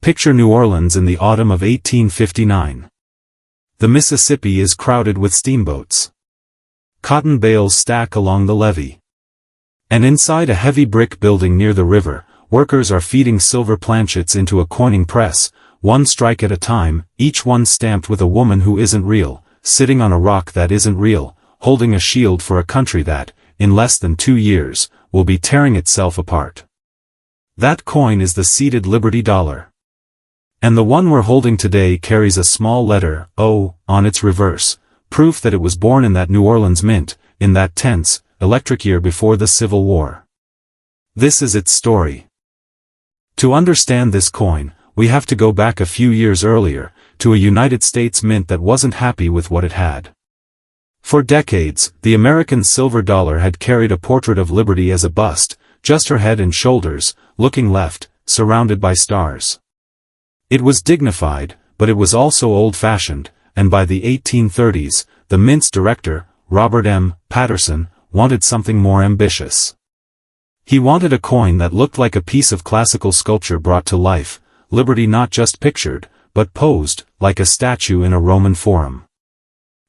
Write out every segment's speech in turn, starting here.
Picture New Orleans in the autumn of 1859. The Mississippi is crowded with steamboats. Cotton bales stack along the levee. And inside a heavy brick building near the river, workers are feeding silver planchets into a coining press, one strike at a time, each one stamped with a woman who isn't real, sitting on a rock that isn't real, holding a shield for a country that, in less than 2 years, will be tearing itself apart. That coin is the seeded Liberty dollar. And the one we're holding today carries a small letter, O, on its reverse, proof that it was born in that New Orleans mint, in that tense, electric year before the Civil War. This is its story. To understand this coin, we have to go back a few years earlier, to a United States mint that wasn't happy with what it had. For decades, the American silver dollar had carried a portrait of Liberty as a bust, just her head and shoulders, looking left, surrounded by stars. It was dignified, but it was also old-fashioned, and by the 1830s, the mint's director, Robert M. Patterson, wanted something more ambitious. He wanted a coin that looked like a piece of classical sculpture brought to life, Liberty not just pictured, but posed, like a statue in a Roman forum.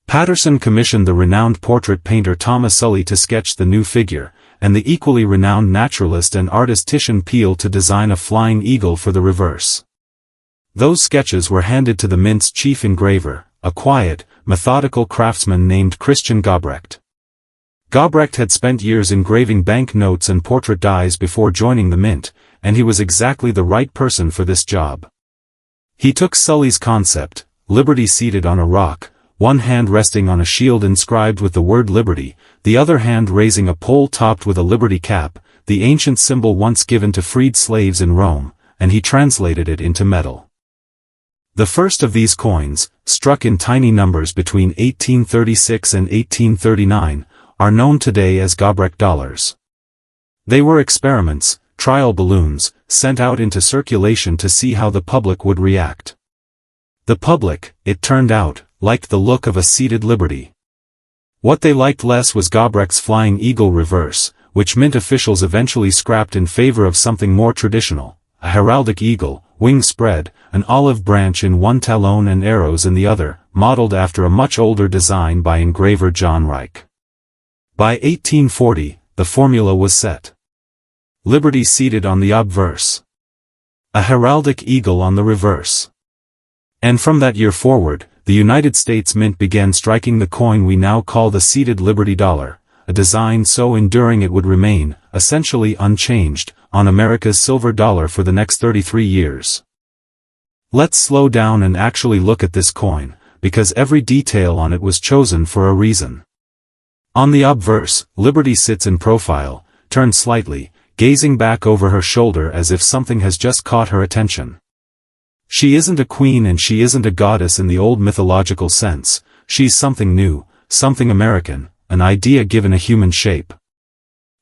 Patterson commissioned the renowned portrait painter Thomas Sully to sketch the new figure, and the equally renowned naturalist and artist Christian Gobrecht to design a flying eagle for the reverse. Those sketches were handed to the mint's chief engraver, a quiet, methodical craftsman named Christian Gobrecht. Gobrecht had spent years engraving bank notes and portrait dies before joining the mint, and he was exactly the right person for this job. He took Sully's concept, Liberty seated on a rock, one hand resting on a shield inscribed with the word Liberty, the other hand raising a pole topped with a Liberty cap, the ancient symbol once given to freed slaves in Rome, and he translated it into metal. The first of these coins, struck in tiny numbers between 1836 and 1839, are known today as Gobrecht dollars. They were experiments, trial balloons, sent out into circulation to see how the public would react. The public, it turned out, liked the look of a seated Liberty. What they liked less was Gobrecht's flying eagle reverse, which mint officials eventually scrapped in favor of something more traditional, a heraldic eagle, wings spread, an olive branch in one talon and arrows in the other, modeled after a much older design by engraver John Reich. By 1840, the formula was set. Liberty seated on the obverse. A heraldic eagle on the reverse. And from that year forward, the United States Mint began striking the coin we now call the seated Liberty dollar, a design so enduring it would remain, essentially unchanged, on America's silver dollar for the next 33 years. Let's slow down and actually look at this coin, because every detail on it was chosen for a reason. On the obverse, Liberty sits in profile, turned slightly, gazing back over her shoulder as if something has just caught her attention. She isn't a queen and she isn't a goddess in the old mythological sense, she's something new, something American, an idea given a human shape.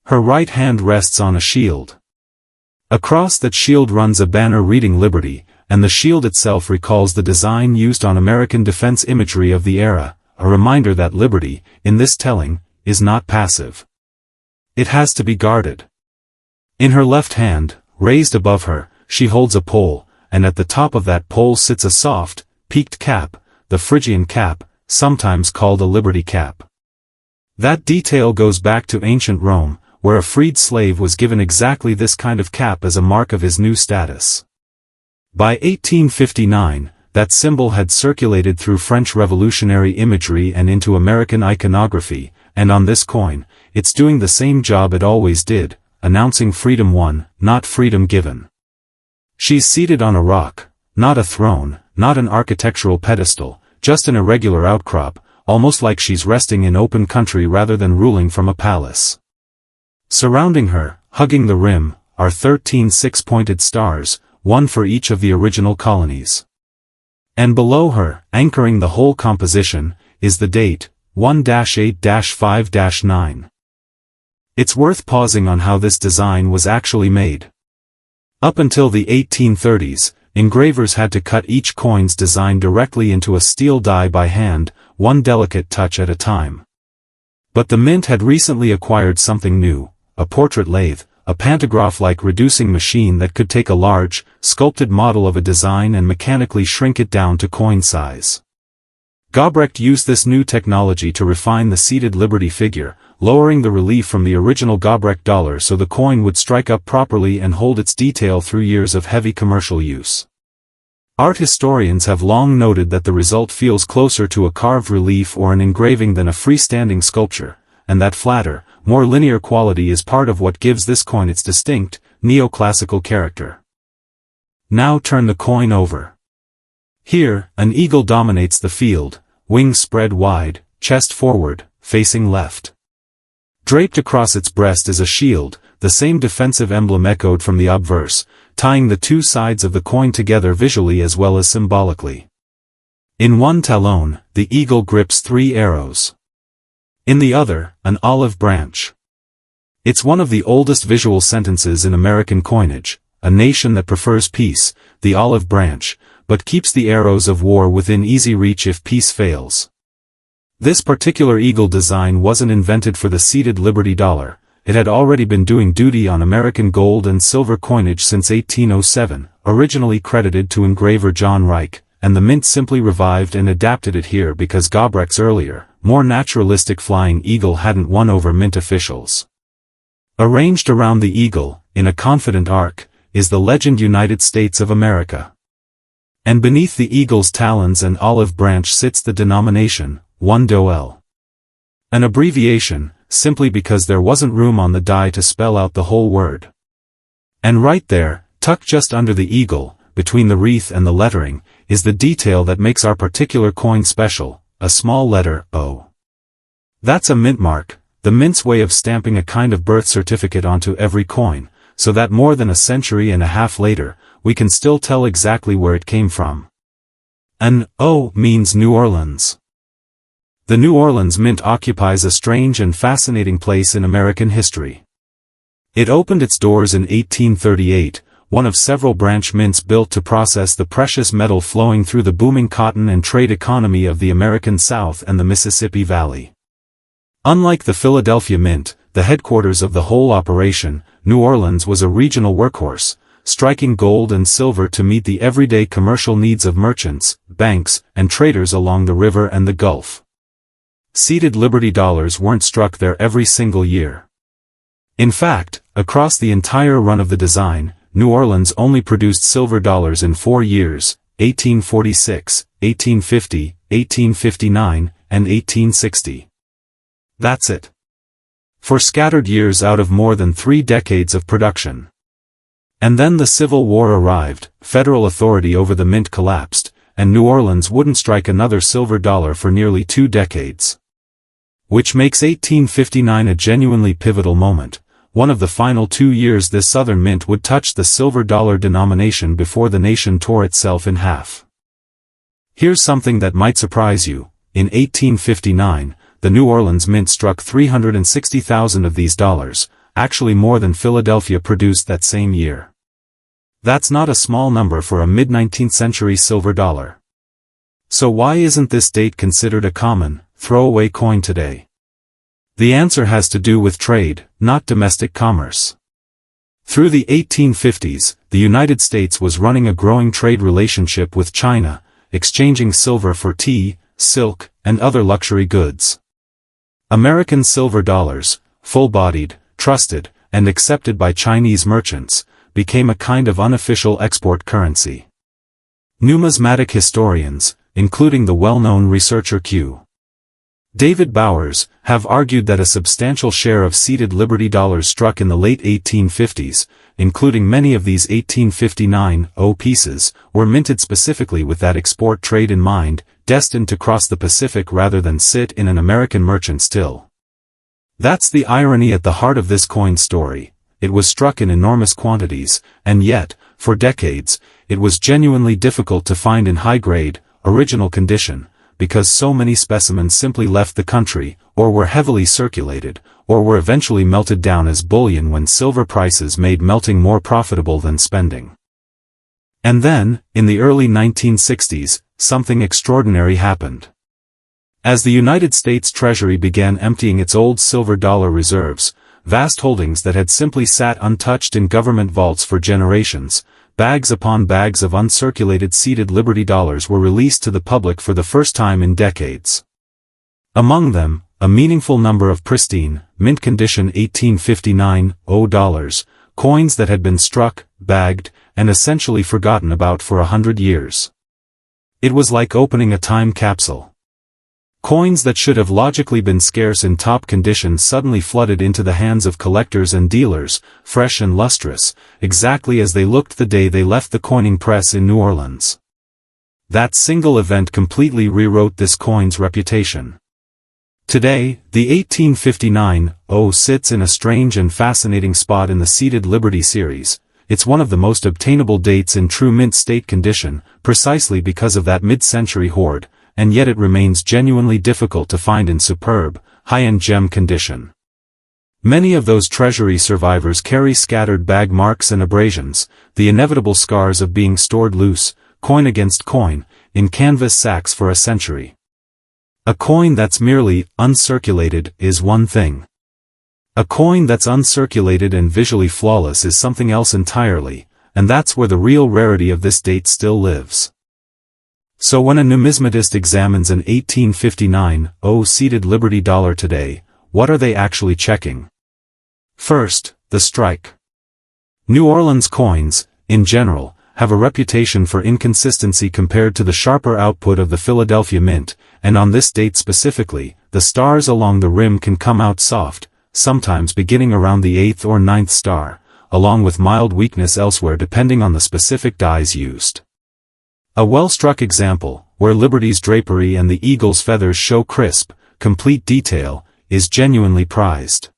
Her right hand rests on a shield. Across that shield runs a banner reading Liberty, and the shield itself recalls the design used on American defense imagery of the era, a reminder that Liberty, in this telling, is not passive. It has to be guarded. In her left hand, raised above her, she holds a pole, and at the top of that pole sits a soft, peaked cap, the Phrygian cap, sometimes called a Liberty cap. That detail goes back to ancient Rome, where a freed slave was given exactly this kind of cap as a mark of his new status. By 1859, that symbol had circulated through French revolutionary imagery and into American iconography, and on this coin, it's doing the same job it always did, announcing freedom won, not freedom given. She's seated on a rock, not a throne, not an architectural pedestal, just an irregular outcrop, almost like she's resting in open country rather than ruling from a palace. Surrounding her, hugging the rim, are 13 six-pointed stars, one for each of the original colonies. And below her, anchoring the whole composition, is the date, 1-8-5-9. It's worth pausing on how this design was actually made. Up until the 1830s, engravers had to cut each coin's design directly into a steel die by hand, one delicate touch at a time. But the mint had recently acquired something new, a portrait lathe, a pantograph-like reducing machine that could take a large, sculpted model of a design and mechanically shrink it down to coin size. Gobrecht used this new technology to refine the seated Liberty figure, lowering the relief from the original Gobrecht dollar so the coin would strike up properly and hold its detail through years of heavy commercial use. Art historians have long noted that the result feels closer to a carved relief or an engraving than a freestanding sculpture, and that flatter, more linear quality is part of what gives this coin its distinct, neoclassical character. Now turn the coin over. Here, an eagle dominates the field, wings spread wide, chest forward, facing left. Draped across its breast is a shield, the same defensive emblem echoed from the Obverse, tying the two sides of the coin together visually as well as symbolically. In one talon, the eagle grips 3 arrows. In the other, an olive branch. It's one of the oldest visual sentences in American coinage, a nation that prefers peace, the olive branch, but keeps the arrows of war within easy reach if peace fails. This particular eagle design wasn't invented for the seated Liberty dollar, it had already been doing duty on American gold and silver coinage since 1807, originally credited to engraver John Reich, and the mint simply revived and adapted it here because Gobrecht's earlier, more naturalistic flying eagle hadn't won over mint officials. Arranged around the eagle, in a confident arc, is the legend United States of America. And beneath the eagle's talons and olive branch sits the denomination, 1 an abbreviation, simply because there wasn't room on the die to spell out the whole word. And right there, tucked just under the eagle, between the wreath and the lettering, is the detail that makes our particular coin special, a small letter, O. That's a mint mark, the mint's way of stamping a kind of birth certificate onto every coin, so that more than a century and a half later, we can still tell exactly where it came from. An O means New Orleans. The New Orleans Mint occupies a strange and fascinating place in American history. It opened its doors in 1838, one of several branch mints built to process the precious metal flowing through the booming cotton and trade economy of the American South and the Mississippi Valley. Unlike the Philadelphia Mint, the headquarters of the whole operation, New Orleans was a regional workhorse, striking gold and silver to meet the everyday commercial needs of merchants, banks, and traders along the river and the Gulf. Seated Liberty dollars weren't struck there every single year. In fact, across the entire run of the design, New Orleans only produced silver dollars in 4 years, 1846, 1850, 1859, and 1860. That's it. For scattered years out of more than 3 decades of production. And then the Civil War arrived, federal authority over the mint collapsed, and New Orleans wouldn't strike another silver dollar for nearly 2 decades. Which makes 1859 a genuinely pivotal moment, one of the final 2 years this southern mint would touch the silver dollar denomination before the nation tore itself in half. Here's something that might surprise you. In 1859, the New Orleans Mint struck 360,000 of these dollars, actually more than Philadelphia produced that same year. That's not a small number for a mid-19th century silver dollar. So why isn't this date considered a common, throwaway coin today? The answer has to do with trade, not domestic commerce. Through the 1850s, the United States was running a growing trade relationship with China, exchanging silver for tea, silk, and other luxury goods. American silver dollars, full-bodied, trusted, and accepted by Chinese merchants, became a kind of unofficial export currency. Numismatic historians, including the well-known researcher Q. David Bowers, have argued that a substantial share of seated Liberty dollars struck in the late 1850s, including many of these 1859 O pieces, were minted specifically with that export trade in mind, destined to cross the Pacific rather than sit in an American merchant still. That's the irony at the heart of this coin story. It was struck in enormous quantities, and yet, for decades, it was genuinely difficult to find in high-grade, original condition, because so many specimens simply left the country, or were heavily circulated, or were eventually melted down as bullion when silver prices made melting more profitable than spending. And then, in the early 1960s, something extraordinary happened. As the United States Treasury began emptying its old silver dollar reserves, vast holdings that had simply sat untouched in government vaults for generations. Bags upon bags of uncirculated seeded Liberty dollars were released to the public for the first time in decades. Among them, a meaningful number of pristine, mint-condition 1859 dollars, coins that had been struck, bagged, and essentially forgotten about for 100 years. It was like opening a time capsule. Coins that should have logically been scarce in top condition suddenly flooded into the hands of collectors and dealers, fresh and lustrous, exactly as they looked the day they left the coining press in New Orleans. That single event completely rewrote this coin's reputation. Today, the 1859 sits in a strange and fascinating spot in the seeded Liberty series. It's one of the most obtainable dates in true mint state condition, precisely because of that mid-century hoard, and yet it remains genuinely difficult to find in superb, high-end gem condition. Many of those Treasury survivors carry scattered bag marks and abrasions, the inevitable scars of being stored loose, coin against coin, in canvas sacks for a century. A coin that's merely uncirculated is one thing. A coin that's uncirculated and visually flawless is something else entirely, and that's where the real rarity of this date still lives. So when a numismatist examines an 1859 seeded Liberty dollar today, what are they actually checking? First, the strike. New Orleans coins, in general, have a reputation for inconsistency compared to the sharper output of the Philadelphia Mint, and on this date specifically, the stars along the rim can come out soft, sometimes beginning around the 8th or 9th star, along with mild weakness elsewhere depending on the specific dies used. A well-struck example, where Liberty's drapery and the eagle's feathers show crisp, complete detail, is genuinely prized.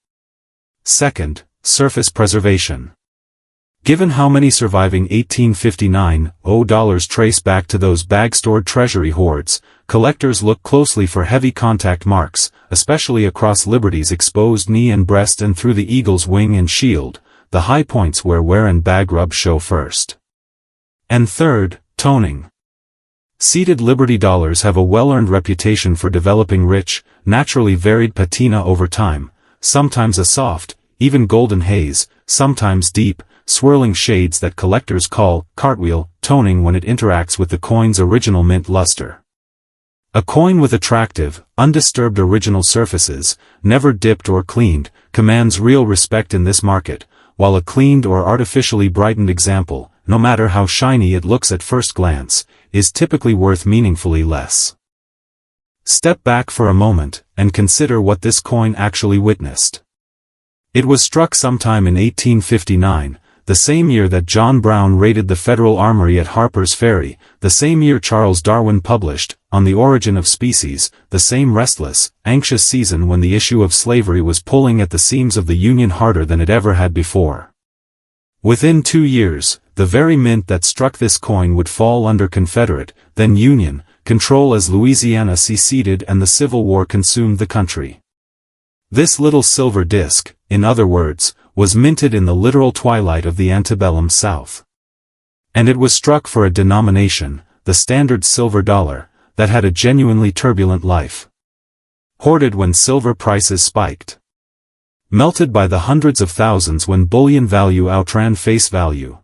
Second, surface preservation. Given how many surviving 1859 dollars trace back to those bag-stored Treasury hoards, collectors look closely for heavy contact marks, especially across Liberty's exposed knee and breast and through the eagle's wing and shield, the high points where wear and bag rub show first. And third, toning. Seeded Liberty dollars have a well-earned reputation for developing rich, naturally varied patina over time, sometimes a soft, even golden haze, sometimes deep, swirling shades that collectors call cartwheel toning when it interacts with the coin's original mint luster. A coin with attractive, undisturbed original surfaces, never dipped or cleaned, commands real respect in this market, while a cleaned or artificially brightened example, no matter how shiny it looks at first glance, is typically worth meaningfully less. Step back for a moment, and consider what this coin actually witnessed. It was struck sometime in 1859, the same year that John Brown raided the Federal Armory at Harper's Ferry, the same year Charles Darwin published, On the Origin of Species, the same restless, anxious season when the issue of slavery was pulling at the seams of the Union harder than it ever had before. Within 2 years, the very mint that struck this coin would fall under Confederate, then Union, control as Louisiana seceded and the Civil War consumed the country. This little silver disc, in other words, was minted in the literal twilight of the antebellum South. And it was struck for a denomination, the standard silver dollar, that had a genuinely turbulent life. Hoarded when silver prices spiked. Melted by the hundreds of thousands when bullion value outran face value.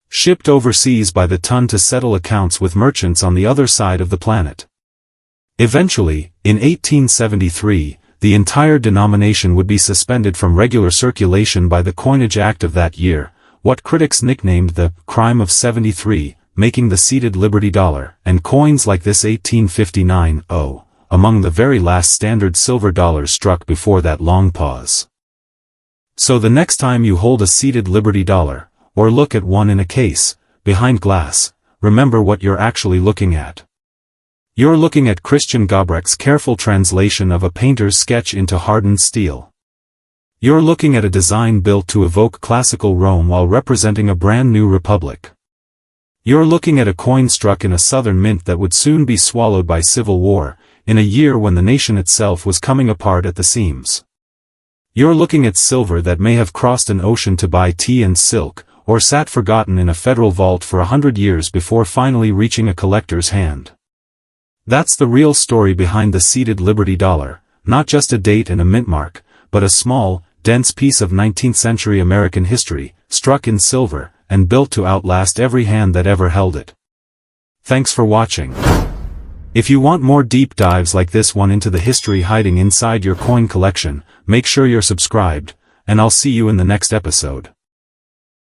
Shipped overseas by the ton to settle accounts with merchants on the other side of the planet. Eventually, in 1873, the entire denomination would be suspended from regular circulation by the Coinage Act of that year, what critics nicknamed the Crime of 73, making the seeded Liberty dollar, and coins like this 1859 among the very last standard silver dollars struck before that long pause. So the next time you hold a seeded Liberty dollar, or look at one in a case, behind glass, remember what you're actually looking at. You're looking at Christian Gobrecht's careful translation of a painter's sketch into hardened steel. You're looking at a design built to evoke classical Rome while representing a brand new republic. You're looking at a coin struck in a southern mint that would soon be swallowed by civil war, in a year when the nation itself was coming apart at the seams. You're looking at silver that may have crossed an ocean to buy tea and silk, or sat forgotten in a federal vault for 100 years before finally reaching a collector's hand. That's the real story behind the seeded Liberty dollar, not just a date and a mint mark, but a small, dense piece of 19th century American history, struck in silver, and built to outlast every hand that ever held it. Thanks for watching. If you want more deep dives like this one into the history hiding inside your coin collection, make sure you're subscribed, and I'll see you in the next episode.